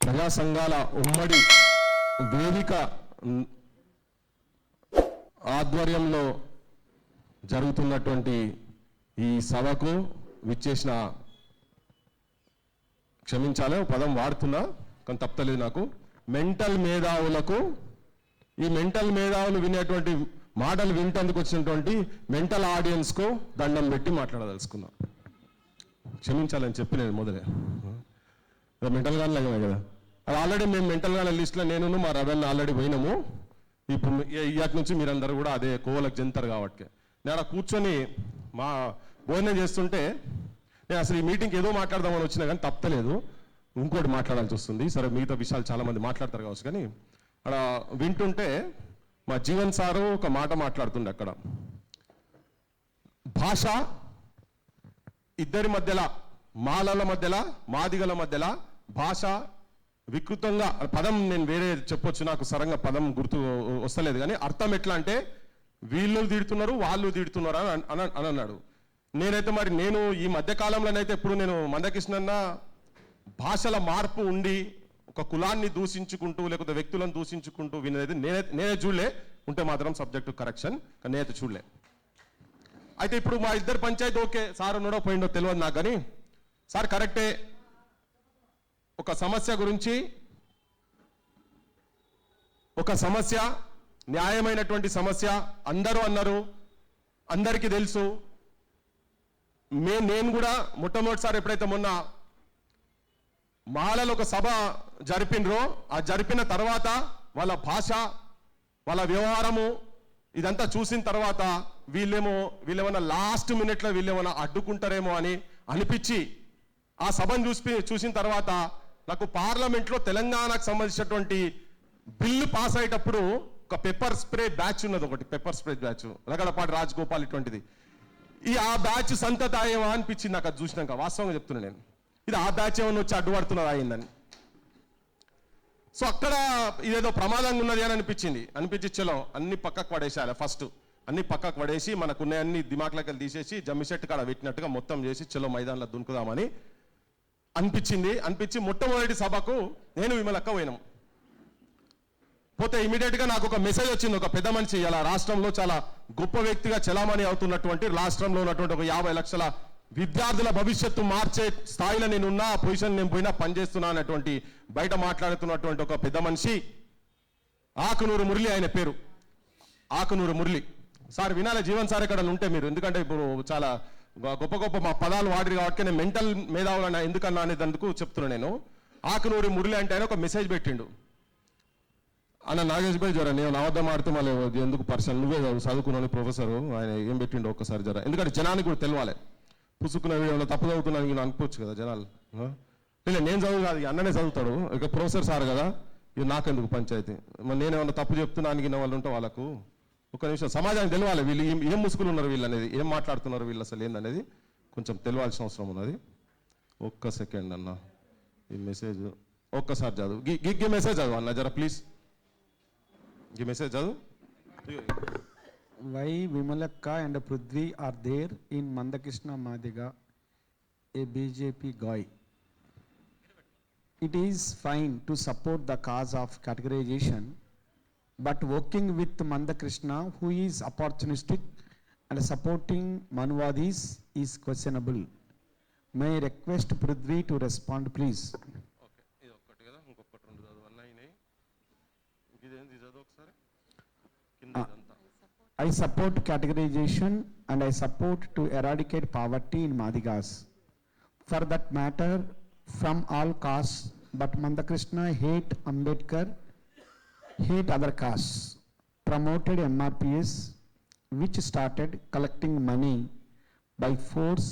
ప్రజా సంఘాల ఉమ్మడి వేదిక ఆధ్వర్యంలో జరుగుతున్నటువంటి ఈ సభకు విచ్చేసిన, క్షమించాలి పదం వాడుతున్నా కానీ తప్పలేదు నాకు, మెంటల్ మేధావులకు, ఈ మెంటల్ మేధావులు వినేటువంటి మాటలు వింటందుకు వచ్చినటువంటి మెంటల్ ఆడియన్స్కు దండం పెట్టి మాట్లాడదలుచుకున్నా. క్షమించాలని చెప్పి నేను మొదలే మెంటల్ గానే లేకపోయి కదా, అది ఆల్రెడీ మేము మెంటల్ గానే లిస్ట్లో నేను మా రవెన్ ఆల్రెడీ పోయినాము. ఇప్పుడు ఇయాటి నుంచి మీరందరూ కూడా అదే కోవలకు చెందుతారు కాబట్టి నేను అలా కూర్చొని మా భోజనం చేస్తుంటే నేను అసలు ఈ మీటింగ్కి ఏదో మాట్లాడదామని వచ్చినా కానీ తప్పలేదు, ఇంకోటి మాట్లాడాల్సి వస్తుంది. సరే మిగతా విషయాలు చాలామంది మాట్లాడతారు కావచ్చు, కానీ అక్కడ వింటుంటే మా జీవన్ సారు ఒక మాట మాట్లాడుతుండే అక్కడ, భాష ఇద్దరి మధ్యలో, మాలల మధ్యలో మాదిగల మధ్యలో భాష వికృతంగా, పదం నేను వేరే చెప్పొచ్చు, నాకు సరంగా పదం గుర్తు వస్తలేదు, కానీ అర్థం ఎట్లా అంటే వీళ్ళు తిడుతున్నారు వాళ్ళు తిడుతున్నారు అని అన్నాడు. నేనైతే మరి నేను ఈ మధ్యకాలంలోనైతే ఎప్పుడు నేను మందకృష్ణన్న భాషల మార్పు ఉండి ఒక కులాన్ని దూషించుకుంటూ లేకపోతే వ్యక్తులను దూషించుకుంటూ వినేది నేనే చూడలే, ఉంటే మాత్రం సబ్జెక్టు కరెక్షన్, కానీ నేనైతే చూడలే. అయితే ఇప్పుడు మా ఇద్దరు పంచాయతీ ఓకే, సార్ ఉన్నాడో పోయిండో తెలియదు నాకు, కానీ సార్ కరెక్టే, ఒక సమస్య గురించి, ఒక సమస్య న్యాయమైనటువంటి సమస్య, అందరూ అన్నారు, అందరికీ తెలుసు. నేను కూడా మొట్టమొదటిసారి ఎప్పుడైతే మొన్న మాలలు ఒక సభ జరిపినరో, ఆ జరిపిన తర్వాత వాళ్ళ భాష వాళ్ళ వ్యవహారము ఇదంతా చూసిన తర్వాత వీళ్ళేమన్నా లాస్ట్ మినిట్లో వీళ్ళేమన్నా అడ్డుకుంటారేమో అని అనిపించి ఆ సభను చూసిన తర్వాత నాకు పార్లమెంట్లో తెలంగాణకు సంబంధించినటువంటి బిల్లు పాస్ అయ్యేటప్పుడు ఒక పెప్పర్ స్ప్రే బ్యాచ్ ఉన్నది, ఒకటి పెప్పర్ స్ప్రే బ్యాచ్, రగడపాటి రాజగోపాల్ ఇటువంటిది, ఆ బ్యాచ్ సంతతాయేమో అనిపించింది నాకు అది చూసినాక. వాస్తవంగా చెప్తున్నా నేను, ఇది ఆ బ్యాచ్ ఏమన్నా వచ్చి అడ్డుపడుతున్నది అయిందని. సో అక్కడ ఇదేదో ప్రమాదంగా ఉన్నది అని అనిపించి చలో అన్ని పక్కకు పడేసేయాలి, ఫస్ట్ అన్ని పక్కకు పడేసి మనకున్న అన్ని దిమాక్లకి తీసేసి జమ్మిసెట్ కాడ పెట్టినట్టుగా మొత్తం చేసి చలో మైదానంలో దునుకుదామని అనిపించి మొట్టమొదటి సభకు నేను విమలక్క పోయినాం. పోతే ఇమీడియట్గా నాకు ఒక మెసేజ్ వచ్చింది, ఒక పెద్ద మనిషి ఇలా రాష్ట్రంలో చాలా గొప్ప వ్యక్తిగా చలామణి అవుతున్నటువంటి, రాష్ట్రంలో ఉన్నటువంటి ఒక 50 లక్షల విద్యార్థుల భవిష్యత్తు మార్చే స్థాయిలో నేనున్నా, ఆ పొజిషన్ నేను పోయినా పనిచేస్తున్నా అన్నటువంటి బయట మాట్లాడుతున్నటువంటి ఒక పెద్ద మనిషి ఆకునూరు మురళి, ఆయన పేరు ఆకునూరు మురళి. సార్ వినాలి, జీవన్ సార్ ఎక్కడ ఉంటే మీరు, ఎందుకంటే ఇప్పుడు చాలా గొప్ప గొప్ప మా పదాలు వాడిరు కాబట్టి నేను మెంటల్ మేధావులు ఎందుకన్నా అనేందుకు చెప్తున్నా. నేను ఆకునూరి మురళి అంటే ఆయన ఒక మెసేజ్ పెట్టిండు, అన్న నాగేష్ భాయ్ జర నేను అబద్ధం ఆడితే మళ్ళీ ఎందుకు పర్సన్, నువ్వే చదువుకున్నాను ప్రొఫెసర్, ఆయన ఏం పెట్టిండు ఒక్కసారి జర, ఎందుకంటే జనానికి కూడా తెలియాలి, పుసుకున్న వీడియోలో తప్పు చదువుతున్నాను నేను అనుకోవచ్చు కదా జనాలు. నేను చదువు కాదు, అన్ననే చదువుతాడు, ఇక ప్రొఫెసర్ సార్ కదా, ఇది నాకెందుకు పంచాయతీ, మరి నేనేమన్నా తప్పు చెప్తున్నాను వాళ్ళు ఉంటే వాళ్ళకు ఒక నిమిషం సమాజానికి తెలియాలి, వీళ్ళు ఏం ముసుగులు ఉన్నారు వీళ్ళు అనేది, ఏం మాట్లాడుతున్నారు వీళ్ళు అసలు ఏందనేది కొంచెం తెలియాల్సిన అవసరం ఉన్నది. ఒక్క సెకండ్ అన్న, ఈ మెసేజ్ ఒక్కసారి చదువు, గి మెసేజ్ చదువు అన్న జర ప్లీజ్, ఈ మెసేజ్ చదువు. Why Vimalakka and Prithvi are there in Mandakrishna Madiga, a BJP guy? It is fine to support the cause of categorization, but working with Mandakrishna, who is opportunistic and supporting Manvadis, is questionable. May I request Prithvi to respond, please? I support categorization and I support to eradicate poverty in Madigas. For that matter, from all castes, but Mandakrishna hate Ambedkar, hate other castes, promoted MRPS, which started collecting money by force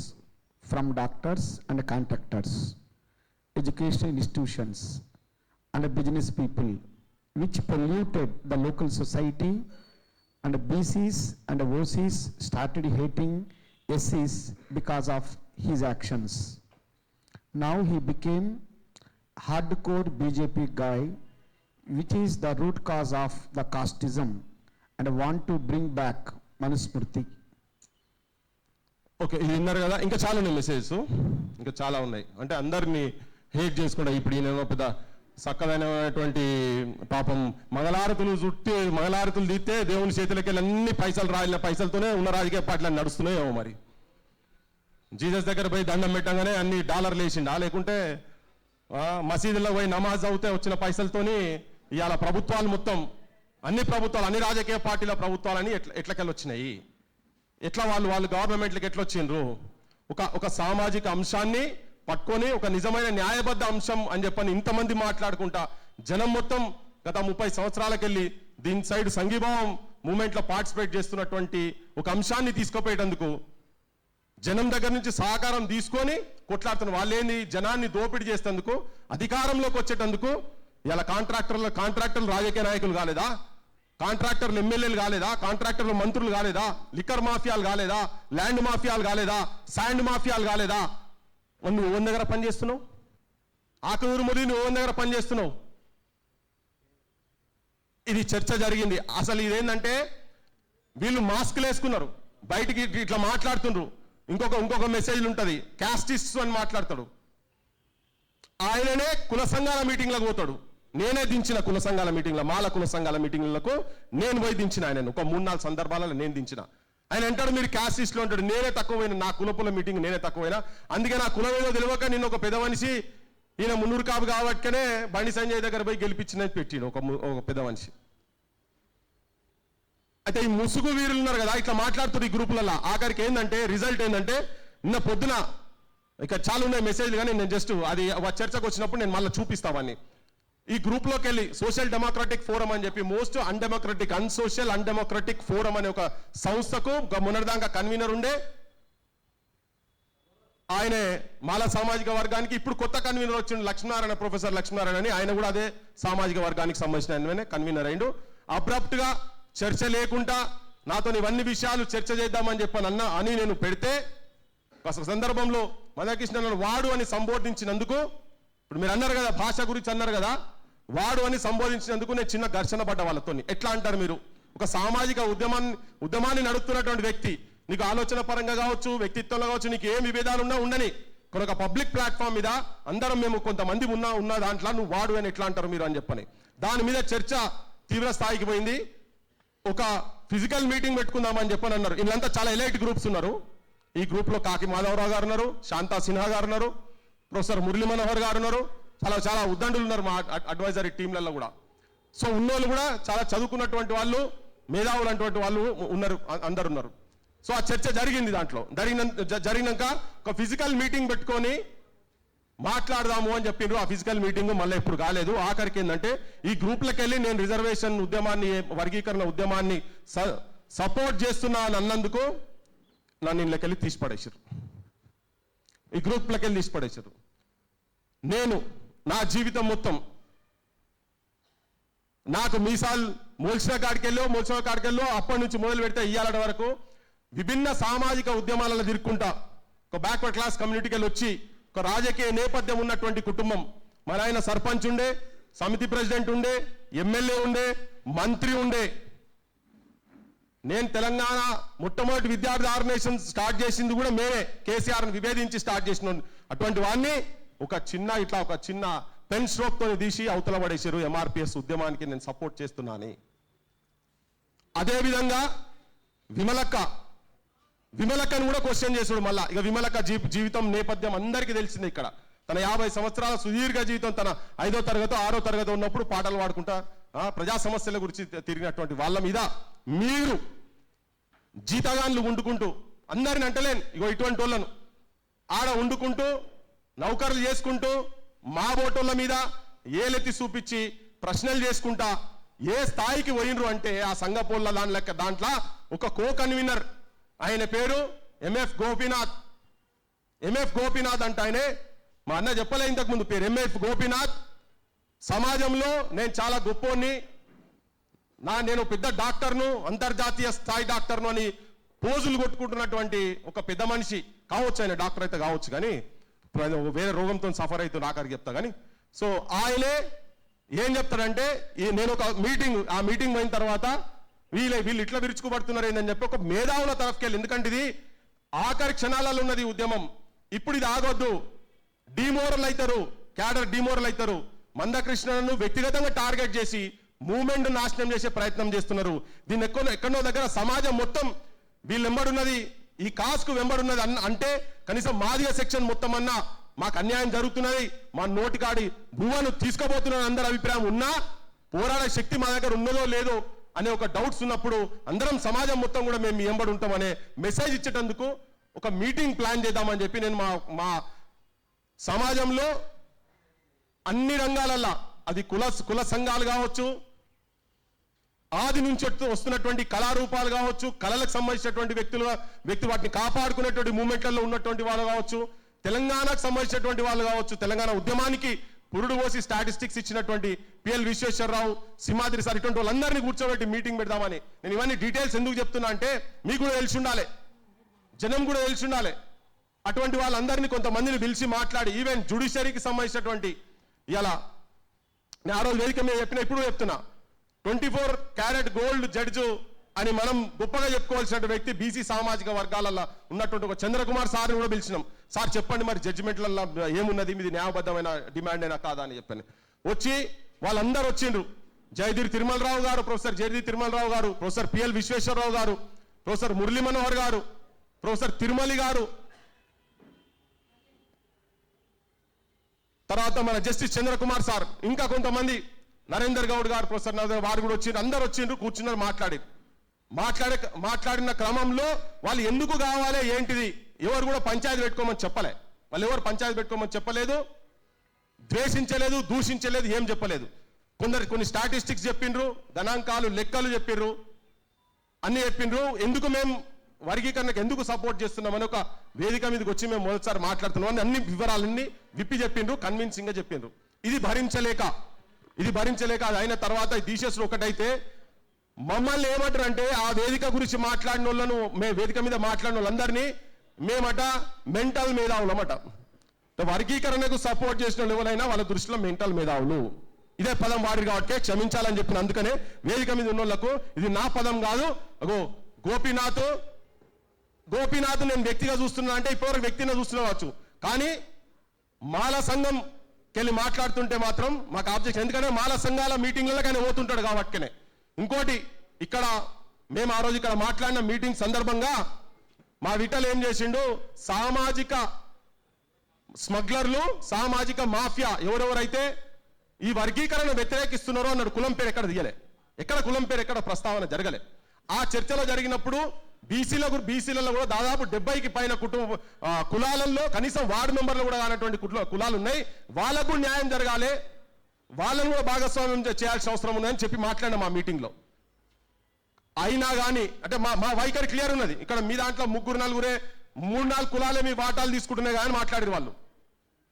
from doctors and contractors, educational institutions and business people, which polluted the local society, and BCs and OCs started hating SCs because of his actions. Now he became hardcore BJP guy, which is the root cause of the casteism, and want to bring back Manusmriti. Okay, ఇది విన్నారు కదా, ఇంకా చాలా ఉన్నాయి messages, ఇంకా చాలా ఉన్నాయి. అంటే అందరినీ హేట్ చేసుకుంటా, ఇప్పుడు ఈయన పెద్ద చక్కదైనటువంటి పాపం మంగళారతులు తీస్తే దేవుని చేతులకి వెళ్ళి అన్ని పైసలు రాలిన పైసలతోనే ఉన్న రాజకీయ పార్టీలు నడుస్తున్నాయేమో మరి. జీసస్ దగ్గర పోయి దండం పెట్టగానే అన్ని డాలర్లు వేసిండా, లేకుంటే మసీదుల్లో పోయి నమాజ్ అవుతే వచ్చిన పైసలతోని ఇవాళ ప్రభుత్వాలు మొత్తం అన్ని ప్రభుత్వాలు అన్ని రాజకీయ పార్టీల ప్రభుత్వాలని ఎట్లకెళ్ళి వచ్చినాయి, ఎట్లా వాళ్ళు గవర్నమెంట్లకు ఎట్లా వచ్చిండ్రు. ఒక సామాజిక అంశాన్ని పట్టుకొని ఒక నిజమైన న్యాయబద్ధ అంశం అని చెప్పని ఇంతమంది మాట్లాడుకుంటా జనం మొత్తం గత 30 సంవత్సరాలకెళ్ళి దీని సైడ్ సంఘీభావం మూమెంట్లో పార్టిసిపేట్ చేస్తున్నటువంటి ఒక అంశాన్ని తీసుకుపోయేటందుకు జనం దగ్గర నుంచి సహకారం తీసుకొని కొట్లాడుతున్న వాళ్ళేంది జనాన్ని దోపిడీ చేసేందుకు అధికారంలోకి వచ్చేటందుకు ఇలా కాంట్రాక్టర్లు రాజకీయ నాయకులు కాలేదా, కాంట్రాక్టర్లు ఎమ్మెల్యేలు కాలేదా, కాంట్రాక్టర్లు మంత్రులు కాలేదా, లిక్కర్ మాఫియాలు కాలేదా, ల్యాండ్ మాఫియాలు కాలేదా, శాండ్ మాఫియాలు కాలేదా. నువ్వు ఓన్ దగ్గర పనిచేస్తున్నావు, ఆకూరు ముడి నువ్వు ఓన్ దగ్గర పనిచేస్తున్నావు. ఇది చర్చ జరిగింది. అసలు ఇదేంటంటే వీళ్ళు మాస్కులు వేసుకున్నారు, బయటికి ఇట్లా మాట్లాడుతుండ్రు. ఇంకొక మెసేజ్ ఉంటుంది, క్యాస్టిస్ట్ అని మాట్లాడతాడు. ఆయననే కుల సంఘాల మీటింగ్లకు పోతాడు. నేనే దించిన కుల సంఘాల మీటింగ్లో, మాల కుల సంఘాల మీటింగ్లకు నేను పోయి దించిన ఆయనను. ఒక 3-4 సందర్భాలలో నేను దించిన. ఆయన అంటాడు మీరు క్యాస్టిస్ట్లో ఉంటాడు, నేనే తక్కువైనా, నా కులపుల మీటింగ్ నేనే తక్కువైనా, అందుకే నా కులం ఏదో తెలియక నేను ఒక పెద్ద మనిషి ఈయన మున్నూరు కాపు కాబట్టినే బండి సంజయ్ దగ్గర పోయి గెలిపించినది పెట్టిన ఒక పెద్ద మనిషి. అయితే ఈ ముసుగు వీరులు ఉన్నారు కదా, ఇట్లా మాట్లాడుతున్నారు ఈ గ్రూపులలో. ఆఖరికి ఏంటంటే రిజల్ట్ ఏంటంటే నిన్న పొద్దున ఇక చాలా ఉన్నాయి మెసేజ్లు, కానీ నేను జస్ట్ అది చర్చకు వచ్చినప్పుడు నేను మళ్ళీ చూపిస్తామని. ఈ గ్రూప్లోకి వెళ్ళి సోషల్ డెమోక్రటిక్ ఫోరం అని చెప్పి మోస్ట్ అన్సోషల్ అన్డెమోక్రటిక్ ఫోరం అనే ఒక సంస్థకు మొన్నటిదాకా కన్వీనర్ ఉండే ఆయనే మాల సామాజిక వర్గానికి. ఇప్పుడు కొత్త కన్వీనర్ వచ్చిండు లక్ష్మీనారాయణ, ప్రొఫెసర్ లక్ష్మీనారాయణ అని. ఆయన కూడా అదే సామాజిక వర్గానికి సంబంధించిన కన్వీనర్ అయిండు. అబ్రప్ట్ గా చర్చ లేకుండా నాతో ఇవన్నీ విషయాలు చర్చ చేద్దామని చెప్పాను అని నేను పెడితే అసలు సందర్భంలో మందకృష్ణ వాడు అని సంబోధించినందుకు, ఇప్పుడు మీరు అన్నారు కదా భాష గురించి అన్నారు కదా, వాడు అని సంబోధించినందుకు నేను చిన్న ఘర్షణ పడ్డ వాళ్ళతో. ఎట్లా అంటారు మీరు, ఒక సామాజిక ఉద్యమాన్ని నడుపుతున్నటువంటి వ్యక్తి, నీకు ఆలోచన పరంగా కావచ్చు, వ్యక్తిత్వంలో కావచ్చు, నీకు ఏ విభేదాలు ఉన్నా ఉండని, ఒక పబ్లిక్ ప్లాట్ఫామ్ మీద అందరం మేము కొంతమంది ఉన్న దాంట్లో నువ్వు వాడు అని ఎట్లా అంటారు మీరు అని చెప్పని. దాని మీద చర్చ తీవ్ర స్థాయికి పోయింది. ఒక ఫిజికల్ మీటింగ్ పెట్టుకుందామని చెప్పని అన్నారు. వీళ్ళంతా చాలా ఎలైట్ గ్రూప్స్ ఉన్నారు. ఈ గ్రూప్లో కాకి మాధవరావు గారు ఉన్నారు, శాంతా సిన్హా గారు ఉన్నారు, ప్రొఫెసర్ మురళీ మనోహర్ గారు ఉన్నారు, చాలా ఉద్దండులు ఉన్నారు మా అడ్వైజరీ టీంలలో కూడా. సో ఉన్నోళ్ళు కూడా చాలా చదువుకున్నటువంటి వాళ్ళు, మేధావులు అటువంటి వాళ్ళు ఉన్నారు, అందరు ఉన్నారు. సో ఆ చర్చ జరిగింది. దాంట్లో జరిగినాక ఒక ఫిజికల్ మీటింగ్ పెట్టుకొని మాట్లాడదాము అని చెప్పిండ్రు. ఆ ఫిజికల్ మీటింగ్ మళ్ళీ ఎప్పుడు కాలేదు. ఆఖరికి ఏంటంటే ఈ గ్రూప్లకు వెళ్ళి నేను రిజర్వేషన్ ఉద్యమాన్ని, వర్గీకరణ ఉద్యమాన్ని సపోర్ట్ చేస్తున్నా అని అన్నందుకు నన్ను ఇళ్ళకెళ్ళి తీసిపడేసారు, ఈ గ్రూప్లకి వెళ్ళి తీసిపడేసారు. నేను నా జీవితం మొత్తం నాకు మీసాలు మోల్చిన కాడికెళ్ళో అప్పటి నుంచి మొదలు పెడితే ఇయ్యాలటి వరకు విభిన్న సామాజిక ఉద్యమాలలో తిరుక్కుంటా ఒక బ్యాక్వర్డ్ క్లాస్ కమ్యూనిటీకి వెళ్ళి వచ్చి ఒక రాజకీయ నేపథ్యం ఉన్నటువంటి కుటుంబం. మా నాయన సర్పంచ్ ఉండే, సమితి ప్రెసిడెంట్ ఉండే, ఎమ్మెల్యే ఉండే, మంత్రి ఉండే. నేను తెలంగాణ మొట్టమొదటి విద్యార్థి ఆర్గనైజేషన్ స్టార్ట్ చేసింది కూడా మేమే, కేసీఆర్ని విభేదించి స్టార్ట్ చేసిన అటువంటి వాడిని ఒక చిన్న పెన్ స్ట్రోక్ తో తీసి అవతల పడేసారు. ఎంఆర్పిఎస్ ఉద్యమానికి నేను సపోర్ట్ చేస్తున్నాను. అదేవిధంగా విమలక్కను కూడా క్వశ్చన్ చేసాడు మళ్ళా. ఇక విమలక్క జీవితం నేపథ్యం అందరికీ తెలిసిందే. ఇక్కడ తన 50 సంవత్సరాల సుదీర్ఘ జీవితం, తన 5వ తరగతి 6వ తరగతి ఉన్నప్పుడు పాటలు పాడుకుంటా ప్రజా సమస్యల గురించి తిరిగినటువంటి వాళ్ళ మీద మీరు జీతగాన్లు వండుకుంటూ, అందరిని అంటలేను, ఇగో ఇటువంటి వాళ్ళను ఆడ వండుకుంటూ నౌకర్లు చేసుకుంటూ మా బోటోళ్ళ మీద ఏలెత్తి చూపించి ప్రశ్నలు చేసుకుంటా ఏ స్థాయికి పోయినరు అంటే ఆ సంఘపోళ్ళ దాంట్లో ఒక కో కన్వీనర్, ఆయన పేరు ఎంఎఫ్ గోపీనాథ్ అంటే ఆయనే. మా అన్న చెప్పలే ఇంతకు ముందు పేరు ఎంఎఫ్ గోపీనాథ్. సమాజంలో నేను చాలా గొప్పోని, నేను పెద్ద డాక్టర్ను, అంతర్జాతీయ స్థాయి డాక్టర్ను అని పోజులు కొట్టుకుంటున్నటువంటి ఒక పెద్ద మనిషి కావచ్చు. ఆయన డాక్టర్ అయితే కావచ్చు, కానీ వేరే రోగంతో సఫర్ అవుతుంది ఆఖరికి చెప్తా. కానీ సో ఆయనే ఏం చెప్తాడంటే, నేను ఒక ఆ మీటింగ్ పోయిన తర్వాత వీళ్ళు ఇట్లా విరుచుకుపడుతున్నారు ఏందని చెప్పి ఒక మేధావుల తరఫుకెళ్ళి, ఎందుకంటే ఇది ఆఖరి క్షణాలలో ఉన్నది ఉద్యమం, ఇప్పుడు ఇది ఆగొద్దు, డిమోరల్ అవుతారు, క్యాడర్ డిమోరల్ అవుతారు, మందకృష్ణను వ్యక్తిగతంగా టార్గెట్ చేసి మూవ్మెంట్ నాశనం చేసే ప్రయత్నం చేస్తున్నారు. దీన్ని ఎక్కడో దగ్గర సమాజం మొత్తం వీళ్ళు వెంబడున్నది, ఈ కాస్కు వెంబడున్నది అంటే కనీసం మాదిగ సెక్షన్ మొత్తం అన్నా మాకు అన్యాయం జరుగుతున్నది, మా నోటికాడి భూమను తీసుకోబోతున్న అందరి అభిప్రాయం ఉన్నా పోరాడే శక్తి మా దగ్గర ఉన్నదో లేదో అనే ఒక డౌట్స్ ఉన్నప్పుడు అందరం సమాజం మొత్తం కూడా మేము మీ వెంబడి ఉంటామనే మెసేజ్ ఇచ్చేటందుకు ఒక మీటింగ్ ప్లాన్ చేద్దామని చెప్పి నేను మా సమాజంలో అన్ని రంగాలల్లో అది కుల సంఘాలు కావచ్చు, ఆది నుంచి వస్తున్నటువంటి కళారూపాలు కావచ్చు, కళలకు సంబంధించినటువంటి వ్యక్తులు వాటిని కాపాడుకునేటువంటి మూమెంట్లలో ఉన్నటువంటి వాళ్ళు కావచ్చు, తెలంగాణకు సంబంధించినటువంటి వాళ్ళు కావచ్చు, తెలంగాణ ఉద్యమానికి పురుడు పోసి స్టాటిస్టిక్స్ ఇచ్చినటువంటి పిఎల్ విశ్వేశ్వరరావు, సింహాద్రి సార్, ఇటువంటి వాళ్ళందరినీ కూర్చోబెట్టి మీటింగ్ పెడదామని. నేను ఇవన్నీ డీటెయిల్స్ ఎందుకు చెప్తున్నా అంటే మీకు కూడా తెలిసి ఉండాలి, జనం కూడా తెలిసి ఉండాలి. అటువంటి వాళ్ళందరినీ కొంతమందిని పిలిచి మాట్లాడి ఈవెన్ జ్యుడిషియరీకి సంబంధించినటువంటి ఇలా నేను ఆ రోజు వేదిక మీద చెప్పిన, ఇప్పుడు చెప్తున్నా, 24 క్యారెట్ గోల్డ్ జడ్జు అని మనం గొప్పగా చెప్పుకోవాల్సిన వ్యక్తి బీసీ సామాజిక వర్గాలలో ఉన్నటువంటి ఒక చంద్రకుమార్ సార్ని కూడా పిలిచినాం. సార్ చెప్పండి మరి జడ్జిమెంట్లలో ఏమున్నది, మీది న్యాయబద్ధమైన డిమాండ్ అయినా కాదా అని చెప్పాను. వచ్చి వాళ్ళందరూ వచ్చిండ్రు. జయధీర్ తిరుమలరావు గారు, ప్రొఫెసర్ జయధీర్ తిరుమలరావు గారు, ప్రొఫెసర్ పిఎల్ విశ్వేశ్వరరావు గారు, ప్రొఫెసర్ మురళీ మనోహర్ గారు, ప్రొఫెసర్ తిరుమలి గారు, తర్వాత మన జస్టిస్ చంద్రకుమార్ సార్, ఇంకా కొంతమంది నరేందర్ గౌడ్ గారు, ప్రొఫెసర్ నరేందర్, వారు కూడా వచ్చిండ్రు. అందరు వచ్చిండ్రు, కూర్చున్నారు, మాట్లాడిన క్రమంలో వాళ్ళు ఎందుకు కావాలి ఏంటిది ఎవరు కూడా పంచాయతీ పెట్టుకోమని చెప్పలే. వాళ్ళు ఎవరు పంచాయతీ పెట్టుకోమని చెప్పలేదు, ద్వేషించలేదు, దూషించలేదు, ఏం చెప్పలేదు. కొన్ని స్టాటిస్టిక్స్ చెప్పిండ్రు, గణాంకాలు లెక్కలు చెప్పిండ్రు, అన్ని చెప్పిండ్రు. ఎందుకు మేము వర్గీకరణకు ఎందుకు సపోర్ట్ చేస్తున్నామని ఒక వేదిక మీదకి వచ్చి మేము మొదటిసారి మాట్లాడుతున్నాం అని అన్ని వివరాలన్నీ విప్పి చెప్పిండ్రు, కన్విన్సింగ్గా చెప్పిండ్రు. ఇది భరించలేక అది అయిన తర్వాత దీశస్లో ఒకటైతే మమ్మల్ని ఏమంటారు అంటే ఆ వేదిక గురించి మాట్లాడిన వాళ్ళను, వేదిక మీద మాట్లాడిన వాళ్ళందరినీ మేమట మెంటల్ మేధావులమట. వర్గీకరణకు సపోర్ట్ చేసిన వాళ్ళు ఎవరైనా వాళ్ళ దృష్టిలో మెంటల్ మేధావులు, ఇదే పదం వాడి కాబట్టి క్షమించాలని చెప్పిన. అందుకనే వేదిక మీద ఉన్న వాళ్ళకు ఇది నా పదం కాదు. గోపీనాథ్ నేను వ్యక్తిగా చూస్తున్నా అంటే ఇప్పటివరకు వ్యక్తిగా చూస్తున్నవచ్చు, కానీ మాల సంఘం కెళ్ళి మాట్లాడుతుంటే మాత్రం మాకు ఆబ్జెక్షన్. ఎందుకంటే మాల సంఘాల మీటింగ్లలో ఆయన పోతుంటాడు కాబట్టినే. ఇంకోటి, ఇక్కడ మేము ఆ రోజు ఇక్కడ మాట్లాడిన మీటింగ్ సందర్భంగా మా విఠల్ ఏం చేసిండు, సామాజిక స్మగ్లర్లు, సామాజిక మాఫియా ఎవరెవరైతే ఈ వర్గీకరణ వ్యతిరేకిస్తున్నారో అన్నాడు. కులం పేరు ఎక్కడ తీయలే, కులం పేరు ఎక్కడ ప్రస్తావన జరగలే. ఆ చర్చలో జరిగినప్పుడు బీసీలలో కూడా దాదాపు 70కి పైన కులాలలో కనీసం వార్డు మెంబర్లు కూడా కానటువంటి కులాలు ఉన్నాయి. వాళ్ళకు న్యాయం జరగాలి, వాళ్ళను కూడా భాగస్వామ్యం చేయాల్సిన అవసరం ఉందని చెప్పి మాట్లాడిన మా మీటింగ్లో. అయినా కానీ అంటే మా వైఖరి క్లియర్ ఉన్నది. ఇక్కడ మీ దాంట్లో 3-4 కులాలే మీ వాటాలు తీసుకుంటున్నాయి కానీ మాట్లాడిన వాళ్ళు.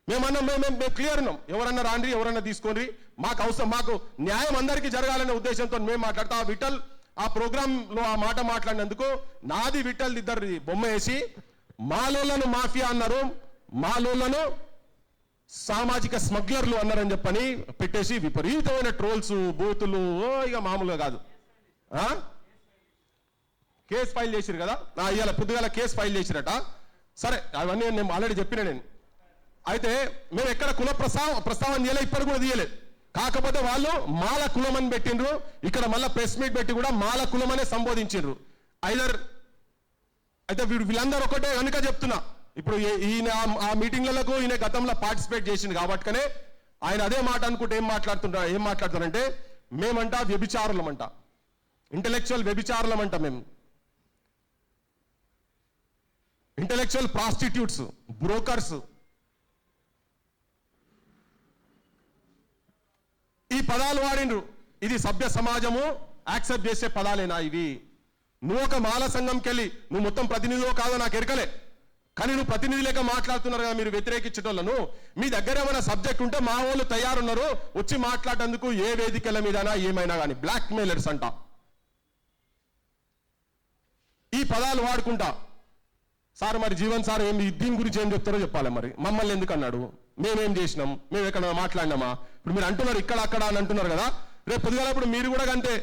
మేము క్లియర్ ఉన్నాం, ఎవరన్నా రాండి, ఎవరన్నా తీసుకోండి, మాకు అవసరం, మాకు న్యాయం అందరికీ జరగాలనే ఉద్దేశంతో మేము మాట్లాడతాం. ఆ విఠల్ ఆ ప్రోగ్రాంలో ఆ మాట మాట్లాడినందుకు నాది విఠల్ ఇద్దరు బొమ్మ వేసి మాలోళ్ళను మాఫియా అన్నారు, మాలోళ్ళను సామాజిక స్మగ్లర్లు అన్నారని చెప్పని పెట్టేసి విపరీతమైన ట్రోల్స్, బూతులు, ఇక మామూలుగా కాదు. కేసు ఫైల్ చేసిరు కదా, ఇవాళ పొద్దుగాల కేసు ఫైల్ చేసిరట. సరే, అవన్నీ నేను ఆల్రెడీ చెప్పిన. నేను అయితే మేము ఎక్కడ కుల ప్రస్తావన చేయలే, ఇప్పటికి కూడా తీయలేదు. కాకపోతే వాళ్ళు మాల కులం అని పెట్టిండ్రు. ఇక్కడ మళ్ళీ ప్రెస్ మీట్ పెట్టి కూడా మాల కులం అనే సంబోధించిండ్రు. అయితే వీళ్ళందరూ ఒకటే కనుక చెప్తున్నా, ఇప్పుడు ఈయన ఆ మీటింగ్లకు ఈయన గతంలో పార్టిసిపేట్ చేసింది కాబట్టినే ఆయన అదే మాట అనుకుంటే ఏం మాట్లాడుతారంటే మేమంట వ్యభిచారులమంట, ఇంటలెక్చువల్ వ్యభిచారులమంట, మేము ఇంటలెక్చువల్ ప్రాస్టిట్యూట్స్, బ్రోకర్స్. ఈ పదాలు వాడిండ్రు. ఇది సభ్య సమాజము యాక్సెప్ట్ చేసే పదాలేనా ఇవి? నువ్వు ఒక మాల సంఘంకి వెళ్ళి నువ్వు మొత్తం ప్రతినిధిలో కాదో నాకు ఎరకలే, కానీ నువ్వు ప్రతినిధి లేక మాట్లాడుతున్నారు కదా మీరు వ్యతిరేకించటోళ్ళను. మీ దగ్గర ఏమైనా సబ్జెక్ట్ ఉంటే మా వాళ్ళు తయారున్నారు వచ్చి మాట్లాడేందుకు ఏ వేదికల మీదైనా ఏమైనా కానీ. బ్లాక్ మెయిలర్స్ అంట ఈ పదాలు వాడుకుంటా. సార్ మరి జీవన్ సార్ దీని గురించి ఏం చెప్తారో చెప్పాలి. మరి మమ్మల్ని ఎందుకు అన్నాడు, మేమేం చేసినాం, మేము ఎక్కడ మాట్లాడినామా? ఇప్పుడు మీరు అంటున్నారు ఇక్కడ అక్కడ అని అంటున్నారు కదా, రేపు పొద్దుగాల ఇప్పుడు మీరు కూడా అంతే,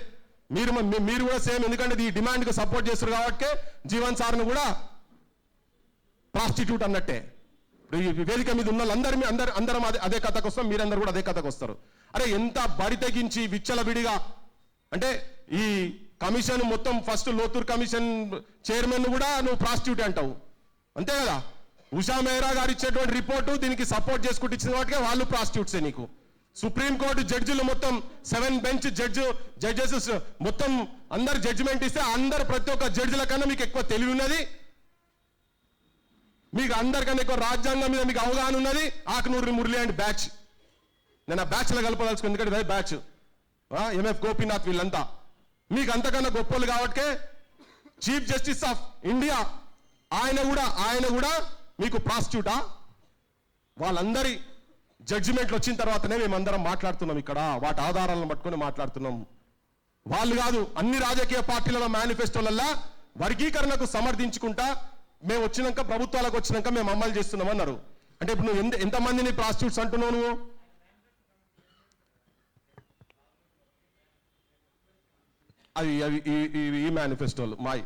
మీరు కూడా సేమ్. ఎందుకంటే ఈ డిమాండ్కి సపోర్ట్ చేస్తారు కాబట్టి జీవన్ సార్ను కూడా ప్రాస్టిట్యూట్ అన్నట్టే. ఈ వేదిక మీద ఉన్న అందరం అదే కథకు వస్తాం, మీరందరూ కూడా అదే కథకు వస్తారు. అరే ఎంత బరి తెగించి విచ్చలవిడిగా అంటే ఈ కమిషన్ మొత్తం ఫస్ట్ లోతూర్ కమిషన్ చైర్మన్ కూడా నువ్వు ప్రాస్టిట్యూట్ అంటావు, అంతే కదా. ఉషా మెహ్రా గారు ఇచ్చేటువంటి రిపోర్టు దీనికి సపోర్ట్ చేసుకుంటూ ఇచ్చిన వాటికే వాళ్ళు ప్రాస్టిట్యూట్సే నీకు. సుప్రీంకోర్టు జడ్జిలు మొత్తం 7 బెంచ్ జడ్జెస్ మొత్తం అందరు జడ్జిమెంట్ ఇస్తే అందరు ప్రతి ఒక్క జడ్జిల కన్నా మీకు ఎక్కువ తెలివి ఉన్నది, మీకు అందరికన్నా ఎక్కువ రాజ్యాంగం మీద మీకు అవగాహన ఉన్నది. ఆకునూరి మురళి అండ్ బ్యాచ్, నేను ఆ బ్యాచ్లో కలపదలుచుకుని, ఎందుకంటే బ్యాచ్ ఎంఎఫ్ గోపీనాథ్ వీళ్ళంతా మీకు అంతకన్నా గొప్పలు కాబట్టి చీఫ్ జస్టిస్ ఆఫ్ ఇండియా ఆయన కూడా మీకు ప్రాస్టిట్యూటా? వాళ్ళందరి జడ్జిమెంట్లు వచ్చిన తర్వాతనే మేమందరం మాట్లాడుతున్నాం ఇక్కడ, వాటి ఆధారాలను పట్టుకొని మాట్లాడుతున్నాం. వాళ్ళు కాదు, అన్ని రాజకీయ పార్టీల మేనిఫెస్టోలల్లా వర్గీకరణకు సమర్థించుకుంటా మేము వచ్చినాక ప్రభుత్వాలకు వచ్చినాక మేము అమలు చేస్తున్నాం అన్నారు. అంటే ఇప్పుడు నువ్వు ఎంతమందిని ప్రాస్టిట్యూట్స్ అంటున్నావు నువ్వు? అవి ఈ మేనిఫెస్టోలు మాయి.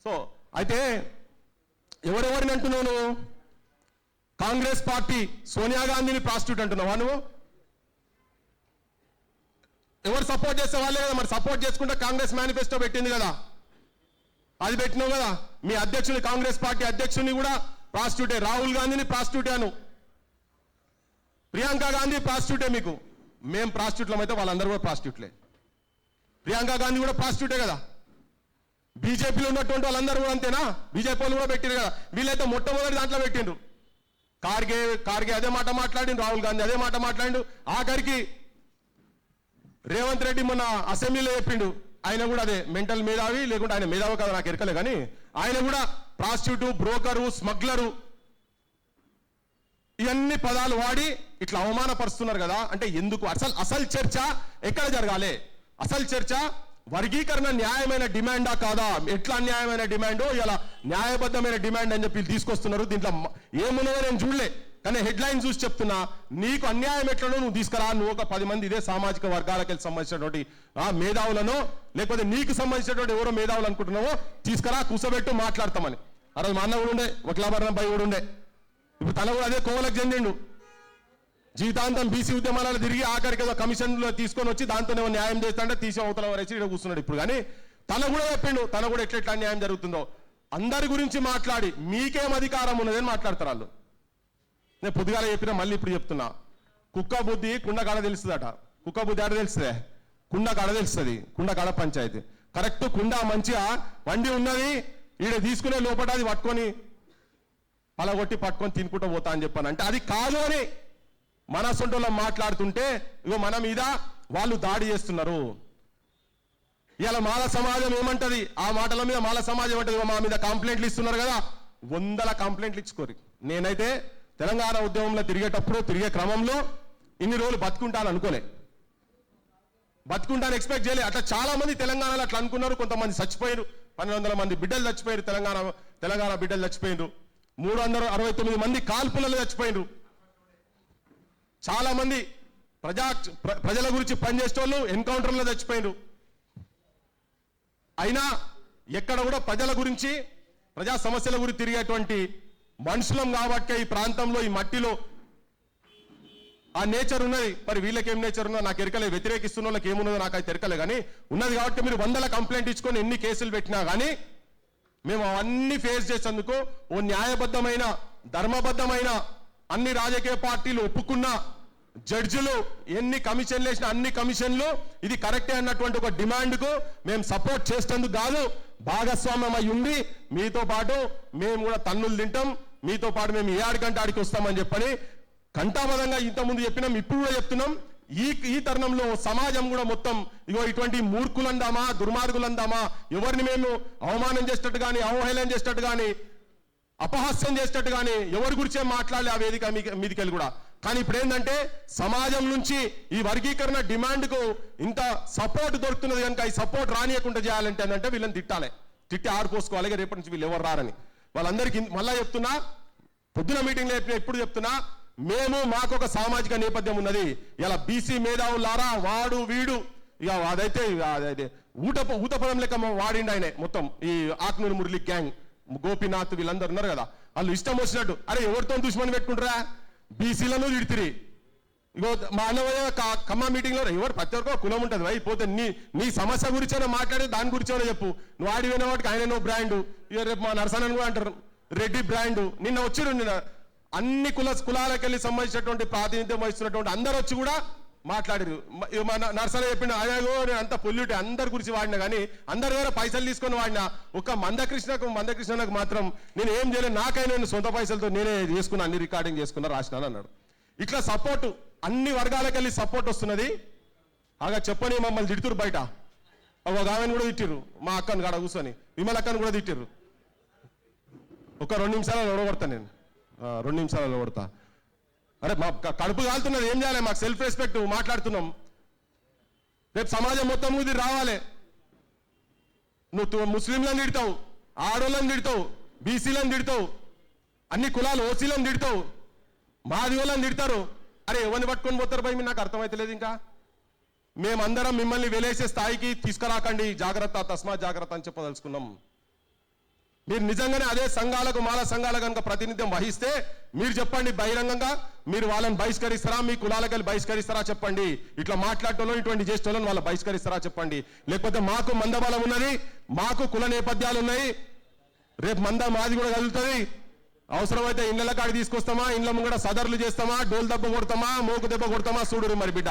సో అయితే ఎవరెవరిని అంటున్నావు నువ్వు? కాంగ్రెస్ పార్టీ సోనియా గాంధీని ప్రాస్టిట్యూట్ అంటున్నావా నువ్వు? ఎవరు సపోర్ట్ చేసే వాళ్ళే కదా, మరి సపోర్ట్ చేసుకుంటే కాంగ్రెస్ మేనిఫెస్టో పెట్టింది కదా, అది పెట్టినావు కదా. మీ అధ్యక్షుని, కాంగ్రెస్ పార్టీ అధ్యక్షుని కూడా ప్రాస్టిట్యూటే, రాహుల్ గాంధీని ప్రాస్టిట్యూటే అను, ప్రియాంక గాంధీ ప్రాస్టిట్యూటే. మీకు మేము ప్రాస్టిట్యూట్లం అయితే వాళ్ళందరూ కూడా ప్రాస్టిట్యూట్లే. ప్రియాంక గాంధీ కూడా ప్రాస్టిట్యూటే కదా. బీజేపీలో ఉన్నటువంటి వాళ్ళందరూ కూడా అంతేనా? బీజేపీ వాళ్ళు కూడా పెట్టిరు కదా. వీళ్ళైతే మొట్టమొదటి దాంట్లో పెట్టిండ్రు. కార్గే అదే మాట మాట్లాడిండు, రాహుల్ గాంధీ అదే మాట మాట్లాడిండు. ఆఖరికి రేవంత్ రెడ్డి మొన్న అసెంబ్లీలో చెప్పిండు, ఆయన కూడా అదే మెంటల్ మేధావి, లేకుంటే ఆయన మేధావి కదా నాకు ఎరకలే, కానీ ఆయన కూడా ప్రాస్టిట్యూట్, బ్రోకరు, స్మగ్లరు ఇవన్నీ పదాలు వాడి ఇట్లా అవమానపరుస్తున్నారు కదా. అంటే ఎందుకు? అసలు చర్చ ఎక్కడ జరగాలి? అసలు చర్చ వర్గీకరణ న్యాయమైన డిమాండా కాదా? ఎట్లా న్యాయమైన డిమాండో ఇలా న్యాయబద్ధమైన డిమాండ్ అని చెప్పి తీసుకొస్తున్నారు. దీంట్లో ఏమున్నదో నేను చూడలే, కానీ హెడ్లైన్ చూసి చెప్తున్నా. నీకు అన్యాయం ఎట్లనో నువ్వు తీసుకురా. నువ్వు ఒక 10 మంది ఇదే సామాజిక వర్గాలకు సంబంధించినటువంటి మేధావులను, లేకపోతే నీకు సంబంధించినటువంటి ఎవరో మేధావులు అనుకుంటున్నావో తీసుకురా, కూర్చోబెట్టు, మాట్లాడతామని. ఆ రోజు మా అన్న కూడా ఉండే, వకలాభరణం పై కూడా ఉండే. ఇప్పుడు తన కూడా అదే కోవలకు చెందిండు. జీవితాంతం బీసీ ఉద్యమాలలో తిరిగి ఆఖరికి ఏదో కమిషన్లో తీసుకొని వచ్చి దాంతోనే న్యాయం చేస్తాంటే తీసి అవతల వరేసి ఇక్కడ కూర్చున్నాడు ఇప్పుడు. కానీ తన కూడా చెప్పిండు, తన కూడా ఎట్లా న్యాయం జరుగుతుందో. అందరి గురించి మాట్లాడి మీకేం అధికారం ఉన్నదని మాట్లాడతారు వాళ్ళు. నేను పొద్దుగాల చెప్పినా, మళ్ళీ ఇప్పుడు చెప్తున్నా. కుక్క బుద్ధి కుండ కాడ తెలుస్తుందట. కుక్క బుద్ధి ఆడ తెలుస్తుందే? కుండ కాడ తెలుస్తుంది. కుండ కాడ పంచాయతీ కరెక్ట్. కుండ మంచిగా వండి ఉన్నది, ఈడ తీసుకునే లోపల అది పట్టుకొని పలగొట్టి పట్టుకొని తినుకుంటూ పోతా అని చెప్పాను. అంటే అది కాదు అని మన సొంటలో మాట్లాడుతుంటే ఇగో మన మీద వాళ్ళు దాడి చేస్తున్నారు. ఇలా మాల సమాజం ఏమంటది? ఆ మాటల మీద మాల సమాజం ఏమంటది? మా మీద కంప్లైంట్లు ఇస్తున్నారు కదా, 100 కంప్లైంట్లు ఇచ్చుకోరు. నేనైతే తెలంగాణ ఉద్యమంలో తిరిగే క్రమంలో ఇన్ని రోజులు బతుకుంటాను అనుకోలే, బతుకుంటాను ఎక్స్పెక్ట్ చేయలే. అట్లా చాలా మంది తెలంగాణలో అట్లా అనుకున్నారు. కొంతమంది చచ్చిపోయారు, 1200 మంది బిడ్డలు చచ్చిపోయారు, తెలంగాణ బిడ్డలు చచ్చిపోయారు. 369 మంది కాల్పులలో చచ్చిపోయారు. చాలా మంది ప్రజల గురించి పనిచేసే వాళ్ళు ఎన్కౌంటర్లో చచ్చిపోయారు. అయినా ఎక్కడ కూడా ప్రజల గురించి, ప్రజా సమస్యల గురించి తిరిగేటువంటి మనుషులం కాబట్టి ఈ ప్రాంతంలో, ఈ మట్టిలో ఆ నేచర్ ఉన్నది. మరి వీళ్ళకి ఏం నేచర్ ఉన్నదో నాకు ఎరకలే, వ్యతిరేకిస్తున్న వాళ్ళకి ఏమున్నదో నాకైతే ఎరకలే. కానీ ఉన్నది కాబట్టి మీరు 100 కంప్లైంట్ ఇచ్చుకొని ఎన్ని కేసులు పెట్టినా కానీ మేము అవన్నీ ఫేస్ చేసేందుకు ఓ న్యాయబద్ధమైన, ధర్మబద్ధమైన, అన్ని రాజకీయ పార్టీలు ఒప్పుకున్న జడ్జిలు ఎన్ని కమిషన్లు వేసిన అన్ని కమిషన్లు ఇది కరెక్టే అన్నటువంటి ఒక డిమాండ్కు మేము సపోర్ట్ చేసేందుకు కాదు, భాగస్వామ్యం అయి ఉండి మీతో పాటు మేము కూడా తన్నులు తింటాం, మీతో పాటు మేము ఏ ఆడికంటే ఆడికి వస్తామని చెప్పని కంఠాబద్ధంగా ఇంతకుముందు చెప్పినాం, ఇప్పుడు కూడా చెప్తున్నాం. ఈ తరుణంలో సమాజం కూడా మొత్తం ఇగో ఇటువంటి మూర్ఖులందామా, దుర్మార్గులందామా, ఎవరిని మేము అవమానం చేసేటట్టు కానీ, అవహేళన చేసేటట్టు కానీ, అపహాస్యం చేసేటట్టు కానీ ఎవరి గురించే మాట్లాడలే ఆ వేదిక మీదికెళ్ళి కూడా. కానీ ఇప్పుడు ఏంటంటే సమాజం నుంచి ఈ వర్గీకరణ డిమాండ్కు ఇంత సపోర్ట్ దొరుకుతున్నది కనుక ఈ సపోర్ట్ రానియకుండా చేయాలంటే ఏంటంటే వీళ్ళని తిట్టి ఆరిపోసుకోవాలి. రేపటి నుంచి వీళ్ళు ఎవరు రారని వాళ్ళందరికీ మళ్ళా చెప్తున్నా, పొద్దున మీటింగ్లో ఎప్పుడు చెప్తున్నా, మాకు ఒక సామాజిక నేపథ్యం ఉన్నది. ఇలా బీసీ మేధావులారా వాడు వీడు ఇక అదైతే ఊత పదం లెక్క వాడిండి ఆయన మొత్తం ఈ ఆకునూరు మురళి గ్యాంగ్, గోపీనాథ్ వీళ్ళందరూ ఉన్నారు కదా, వాళ్ళు ఇష్టం వచ్చినట్టు. అరే ఎవరితో దుష్మని పెట్టుకుంటారా? బీసీలను తిడితిరి. ఇగో మా అన్నవయ్య ఖమ్మా మీటింగ్లో ఎవరు ప్రతి ఒక్క కులం ఉంటుంది వై పోతే నీ సమస్య గురించైనా మాట్లాడి దాని గురించైనా చెప్పు. నువ్వు ఆడిపోయిన వాటికి ఆయన నో బ్రాండు. ఇక రేపు మా నరసనని కూడా అంటారు రెడ్డి బ్రాండు. నిన్న వచ్చిరు, నిన్న అన్ని కులాలకు వెళ్ళి సంబంధించినటువంటి ప్రాతినిధ్యం వహిస్తున్నటువంటి అందరు వచ్చి కూడా మాట్లాడారు. మా నరసన చెప్పిండు అయ్యో నేను అంత పొల్యూట్ అందరి గురించి వాడినా కానీ అందరి దగ్గర పైసలు తీసుకొని వాడినా. ఒక మందకృష్ణకు మాత్రం నేను ఏం చేయలేదు, నాకైనా నేను సొంత పైసలతో నేనే చేసుకున్నా, అన్ని రికార్డింగ్ చేసుకున్నా, రాసినాను అన్నాడు. ఇట్లా సపోర్టు అన్ని వర్గాలకు వెళ్ళి సపోర్ట్ వస్తున్నది. ఆగా చెప్పని మమ్మల్ని తిడుతురు బయట. ఒక ఆమెను కూడా తిట్టిర్రు, మా అక్కను కాడ కూర్చొని విమల్ అక్కను కూడా తిట్టిర్రు. ఒక 2 నిమిషాలలో ఓడగొడతా నేను, 2 నిమిషాలలో ఓడతా. అరే మా కడుపు కాలుతున్నది, ఏం చేయాలి? మాకు సెల్ఫ్ రెస్పెక్ట్ మాట్లాడుతున్నాం. రేపు సమాజం మొత్తం ఇది రావాలి. నువ్వు ముస్లింలను తిడతావు, ఆడోళ్ళని తిడతావు, బీసీలను తిడతావు, అన్ని కులాలు ఓసీలను తిడతావు, మాదిగోళ్ళని తిడతారు. అరే ఎవరిని పట్టుకొని పోతారు భయ? నాకు అర్థమైతలేదు. ఇంకా మేమందరం మిమ్మల్ని వెలేసే స్థాయికి తీసుకురాకండి, జాగ్రత్త, తస్మాత్ జాగ్రత్త అని చెప్పదలుచుకున్నాం. మీరు నిజంగానే అదే సంఘాలకు మాల సంఘాలకు కనుక ప్రాతినిధ్యం వహిస్తే మీరు చెప్పండి బహిరంగంగా, మీరు వాళ్ళని బహిష్కరిస్తారా? మీ కులాలకు వెళ్ళి బహిష్కరిస్తారా చెప్పండి. ఇట్లా మాట్లాడటంలో ఇటువంటి చేసేటోళ్ళని వాళ్ళని బహిష్కరిస్తారా చెప్పండి. లేకపోతే మాకు మందబలం ఉన్నది, మాకు కుల నేపథ్యాలు ఉన్నాయి, రేపు మాది కూడా కదులుతుంది. అవసరమైతే ఇళ్ళ కాడి తీసుకొస్తామా, ఇళ్ళ ముంగడ సదర్లు చేస్తామా, డోల్ దెబ్బ కొడతామా, మోకు దెబ్బ కొడతామా చూడురు మరి బిడ్డ.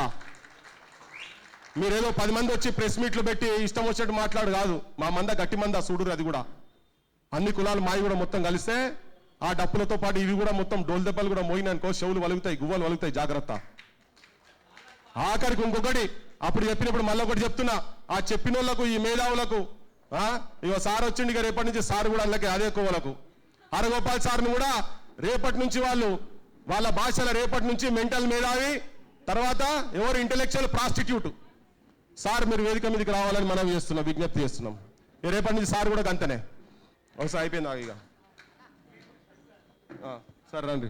మీరేదో 10 మంది వచ్చి ప్రెస్ మీట్లు పెట్టి ఇష్టం వచ్చినట్టు మాట్లాడు కాదు. మా మంద గట్టి మంద చూడురు. అది కూడా అన్ని కులాలు మావి కూడా మొత్తం కలిస్తే ఆ డప్పులతో పాటు ఇవి కూడా మొత్తం డోల్ దెబ్బలు కూడా మోయినానుకో చెవులు వలుగుతాయి, గువ్వలు వలుగుతాయి, జాగ్రత్త. ఆఖరికి ఇంకొకటి అప్పుడు చెప్పినప్పుడు మళ్ళీ ఒకటి చెప్తున్నా, ఆ చెప్పిన వాళ్ళకు ఈ మేధావులకు ఇక సార్ వచ్చిండి, ఇక రేపటి నుంచి సార్ కూడా అందుకే అదే కోవలకు హరగోపాల్ సార్ను కూడా రేపటి నుంచి వాళ్ళ భాషల రేపటి నుంచి మెంటల్ మేధావి, తర్వాత ఎవరు ఇంటెలెక్చువల్ ప్రాస్టిట్యూట్. సార్ మీరు వేదిక మీదకి రావాలని మనం చేస్తున్నాం, విజ్ఞప్తి చేస్తున్నాం. రేపటి నుంచి సార్ కూడా గంతనే. ఒకసారి అయిపోయింది ఇక సార్ రండి.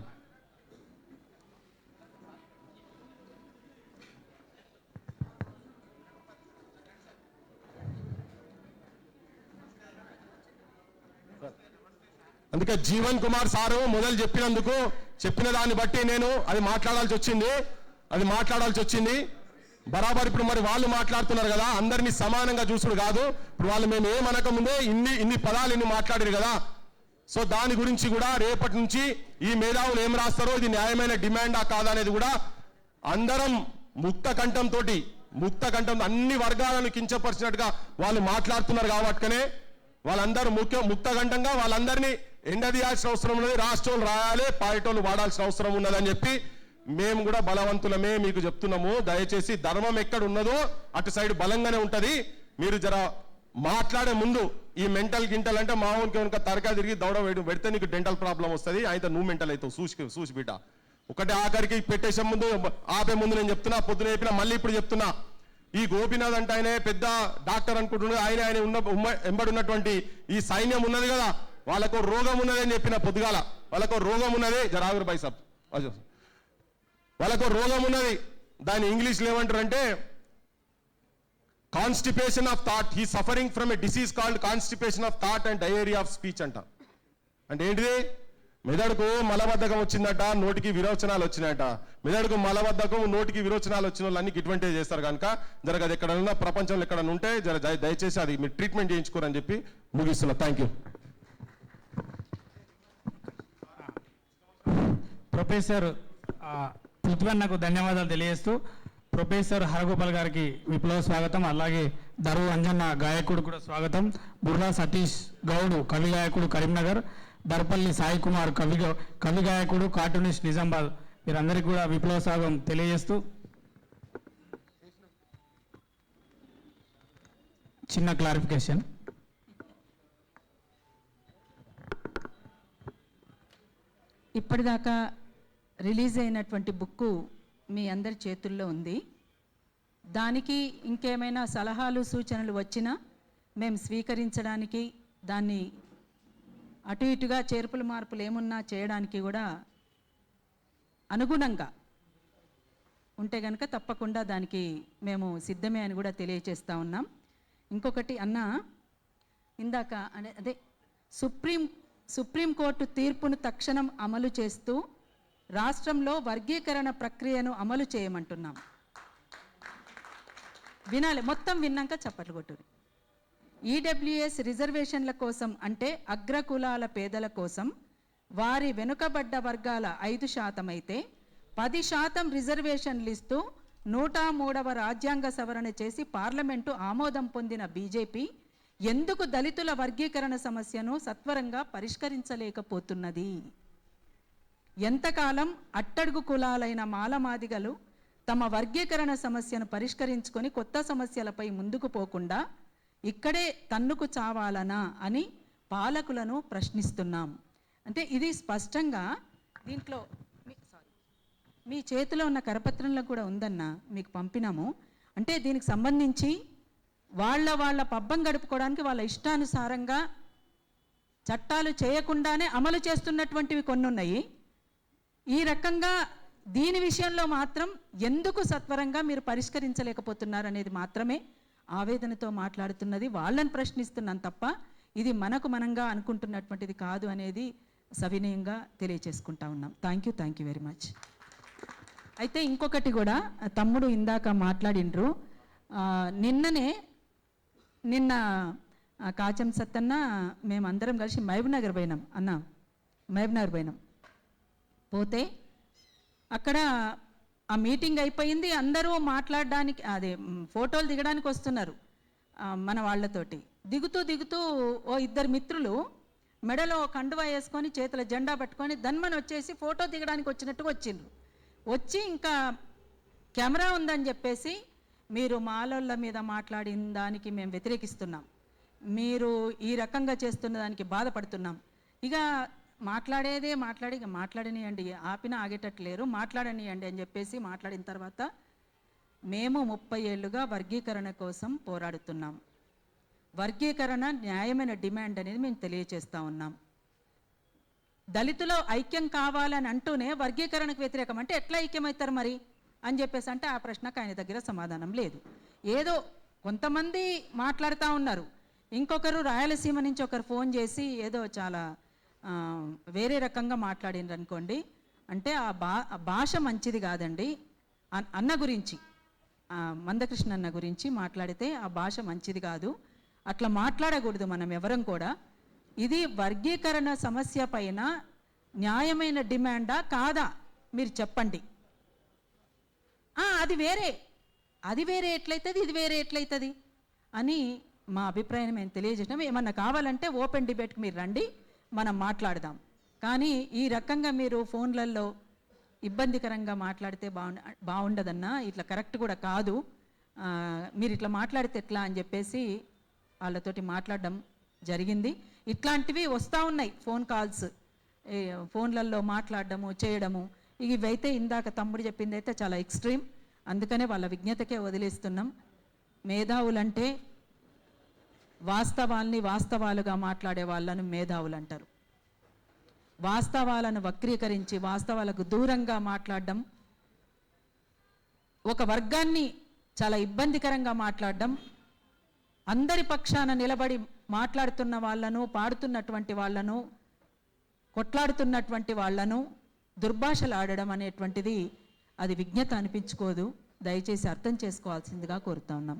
అందుకే జీవన్ కుమార్ సారు మొదలు చెప్పిన దాన్ని బట్టి నేను అది మాట్లాడాల్సి వచ్చింది. బరాబర్ ఇప్పుడు మరి వాళ్ళు మాట్లాడుతున్నారు కదా, అందరినీ సమానంగా చూసుడు కాదు. ఇప్పుడు వాళ్ళు మేము ఏమనక ముందే ఇన్ని పదాలు ఇన్ని మాట్లాడారు కదా. సో దాని గురించి కూడా రేపటి నుంచి ఈ మేధావులు ఏం రాస్తారో, ఇది న్యాయమైన డిమాండా కాదా అనేది కూడా అందరం ముక్త కంఠంతో అన్ని వర్గాలను కించపరిచినట్టుగా వాళ్ళు మాట్లాడుతున్నారు. కాబట్టినే వాళ్ళందరూ ముక్తకంఠంగా వాళ్ళందరినీ ఎండదీయాల్సిన అవసరం ఉన్నది. రాష్ట్రాలు రాయాలి, పార్టీలు వాడాల్సిన అవసరం ఉన్నదని చెప్పి మేము కూడా బలవంతులమే మీకు చెప్తున్నాము. దయచేసి ధర్మం ఎక్కడ ఉన్నదో అటు సైడ్ బలంగానే ఉంటది. మీరు జర మాట్లాడే ముందు ఈ మెంటల్ గింటల్ అంటే మామూలుకి కనుక తరకా తిరిగి దౌడ పెడితే నీకు డెంటల్ ప్రాబ్లం వస్తుంది, అయితే నువ్వు మెంటల్ అవుతావు. చూసి బిడ్డ ఒకటే ఆఖరికి పెట్టేసే ముందు ఆపే ముందు నేను చెప్తున్నా, పొద్దున చెప్పినా మళ్ళీ ఇప్పుడు చెప్తున్నా. ఈ గోపీనాథ్ అంటే ఆయన పెద్ద డాక్టర్ అనుకుంటున్నాడు. ఆయన ఎంబడున్నటువంటి ఈ సైన్యం ఉన్నది కదా, వాళ్ళకు రోగం ఉన్నది అని చెప్పిన పొద్దుగాల. వాళ్ళకు రోగం ఉన్నది, జరాగురు బై సాబ్, వాళ్ళకు రోగం ఉన్నది. దాని ఇంగ్లీష్లో ఏమంటారు అంటే constipation of thought. He suffering from a disease called constipation of thought and diarrhoea of speech అంట. అంటే ఏంటిది? మెదడుకు మలబద్ధకం వచ్చిందట, నోటికి విరోచనాలు వచ్చినాయట. మెదడుకు మలబద్ధకం, నోటికి విరోచనాలు వచ్చిన వాళ్ళని ఇటువంటివి చేస్తారు కనుక జరగదు. ఎక్కడన్నా ప్రపంచంలో ఎక్కడన్నా ఉంటే దయచేసి అది మీరు ట్రీట్మెంట్ చేయించుకోరని చెప్పి ముగిస్తున్నా. Thank you. ప్రొఫెసర్ పృథ్వన్నకు ధన్యవాదాలు తెలియజేస్తూ ప్రొఫెసర్ హరగోపాల్ గారికి విప్లవ స్వాగతం. అలాగే దరువు అంజన్న గాయకుడు కూడా స్వాగతం. బుర్రా సతీష్ గౌడు కవి గాయకుడు కరీంనగర్, దర్పల్లి సాయి కుమార్ కవి గాయకుడు కార్టూనిస్ట్ నిజామాబాద్, వీరందరికీ కూడా విప్లవ స్వాగతం తెలియజేస్తూ చిన్న క్లారిఫికేషన్. ఇప్పటిదాకా రిలీజ్ అయినటువంటి బుక్కు మీ అందరి చేతుల్లో ఉంది. దానికి ఇంకేమైనా సలహాలు సూచనలు వచ్చినా మేము స్వీకరించడానికి, దాన్ని అటు ఇటుగా చేర్పులు మార్పులు ఏమున్నా చేయడానికి కూడా అనుగుణంగా ఉంటే కనుక తప్పకుండా దానికి మేము సిద్ధమే అని కూడా తెలియజేస్తూ ఉన్నాం. ఇంకొకటి అన్న, ఇందాక అదే సుప్రీం సుప్రీంకోర్టు తీర్పును తక్షణం అమలు చేస్తూ రాష్ట్రంలో వర్గీకరణ ప్రక్రియను అమలు చేయమంటున్నాం. వినాలి, మొత్తం విన్నాక చప్పట్లు కొట్టురు. ఈడబ్ల్యూఎస్ రిజర్వేషన్ల కోసం, అంటే అగ్రకులాల పేదల కోసం వారి వెనుకబడ్డ వర్గాల 5% అయితే 10% రిజర్వేషన్లు ఇస్తూ 103వ రాజ్యాంగ సవరణ చేసి పార్లమెంటు ఆమోదం పొందిన బీజేపీ ఎందుకు దళితుల వర్గీకరణ సమస్యను సత్వరంగా పరిష్కరించలేకపోతున్నది? ఎంతకాలం అట్టడుగు కులాలైన మాలమాదిగలు తమ వర్గీకరణ సమస్యను పరిష్కరించుకొని కొత్త సమస్యలపై ముందుకు పోకుండా ఇక్కడే తన్నుకు చావాలనా అని పాలకులను ప్రశ్నిస్తున్నాం. అంటే ఇది స్పష్టంగా దీంట్లో మీ చేతిలో ఉన్న కరపత్రంలో కూడా ఉందన్న, మీకు పంపినాము. అంటే దీనికి సంబంధించి వాళ్ళ పబ్బం గడుపుకోవడానికి వాళ్ళ ఇష్టానుసారంగా చట్టాలు చేయకుండానే అమలు చేస్తున్నటువంటివి కొన్ని ఉన్నాయి. ఈ రకంగా దీని విషయంలో మాత్రం ఎందుకు సత్వరంగా మీరు పరిష్కరించలేకపోతున్నారు అనేది మాత్రమే ఆవేదనతో మాట్లాడుతున్నది. వాళ్ళని ప్రశ్నిస్తున్నాను తప్ప ఇది మనంగా అనుకుంటున్నటువంటిది కాదు అనేది సవినయంగా తెలియచేసుకుంటా ఉన్నాం. Thank you very much. అయితే ఇంకొకటి కూడా తమ్ముడు ఇందాక మాట్లాడిండ్రు. నిన్న కాచం సత్తన్న మేమందరం కలిసి మహబూబ్నగర్ పోయినాం అన్న. మహబూబ్నగర్ పోయినాం. పోతే అక్కడ ఆ మీటింగ్ అయిపోయింది. అందరూ మాట్లాడడానికి అదే ఫోటోలు దిగడానికి వస్తున్నారు మన వాళ్ళతోటి. దిగుతూ ఓ 2 మిత్రులు మెడలో కండువా వేసుకొని చేతుల జెండా పట్టుకొని దన్మని వచ్చేసి ఫోటో దిగడానికి వచ్చినట్టుగా వచ్చిండ్రు. వచ్చి ఇంకా కెమెరా ఉందని చెప్పేసి మీరు మాలోళ్ళ మీద మాట్లాడిన దానికి మేము వ్యతిరేకిస్తున్నాం, మీరు ఈ రకంగా చేస్తున్న దానికి బాధపడుతున్నాం. ఇక మాట్లాడనియండి, ఆపినా ఆగేటట్లేరు, మాట్లాడనియండి అని చెప్పేసి మాట్లాడిన తర్వాత మేము 30 ఏళ్ళుగా వర్గీకరణ కోసం పోరాడుతున్నాం. వర్గీకరణ న్యాయమైన డిమాండ్ అనేది మేము తెలియచేస్తూ ఉన్నాం. దళితులు ఐక్యం కావాలని అంటూనే వర్గీకరణకు వ్యతిరేకం అంటే ఎట్లా ఐక్యమవుతారు మరి అని చెప్పేసి అంటే ఆ ప్రశ్నకు ఆయన దగ్గర సమాధానం లేదు. ఏదో కొంతమంది మాట్లాడుతూ ఉన్నారు. ఇంకొకరు రాయలసీమ నుంచి ఒకరు ఫోన్ చేసి ఏదో చాలా వేరే రకంగా మాట్లాడిండ్రు అనుకోండి. అంటే ఆ భాష మంచిది కాదండి. అన్న గురించి, మందకృష్ణ అన్న గురించి మాట్లాడితే ఆ భాష మంచిది కాదు, అట్లా మాట్లాడకూడదు మనం ఎవరం కూడా. ఇది వర్గీకరణ సమస్య పైన న్యాయమైన డిమాండా కాదా మీరు చెప్పండి. అది వేరే ఎట్లయితుంది, ఇది వేరే ఎట్లయితుంది అని మా అభిప్రాయం మేము తెలియజేసినాం. ఏమన్నా కావాలంటే ఓపెన్ డిబేట్కి మీరు రండి, మనం మాట్లాడదాం. కానీ ఈ రకంగా మీరు ఫోన్లలో ఇబ్బందికరంగా మాట్లాడితే బాగుండదన్నా, ఇట్లా కరెక్ట్ కూడా కాదు, మీరు ఇట్లా మాట్లాడితే ఎట్లా అని చెప్పేసి వాళ్ళతోటి మాట్లాడడం జరిగింది. ఇట్లాంటివి వస్తూ ఉన్నాయి ఫోన్ కాల్స్, ఫోన్లలో మాట్లాడడము చేయడము. ఇవైతే ఇందాక తమ్ముడు చెప్పింది అయితే చాలా ఎక్స్ట్రీమ్. అందుకనే వాళ్ళ విజ్ఞతకే వదిలేస్తున్నాం. మేధావులంటే వాస్తవాలుగా మాట్లాడే వాళ్ళను మేధావులు అంటారు. వాస్తవాలను వక్రీకరించి వాస్తవాలకు దూరంగా మాట్లాడడం, ఒక వర్గాన్ని చాలా ఇబ్బందికరంగా మాట్లాడడం, అందరి పక్షాన నిలబడి మాట్లాడుతున్న వాళ్ళను, పాడుతున్నటువంటి వాళ్ళను, కొట్లాడుతున్నటువంటి వాళ్ళను దుర్భాషలు ఆడడం అనేటువంటిది అది విజ్ఞత అనిపించుకోదు. దయచేసి అర్థం చేసుకోవాల్సిందిగా కోరుతా ఉన్నాం.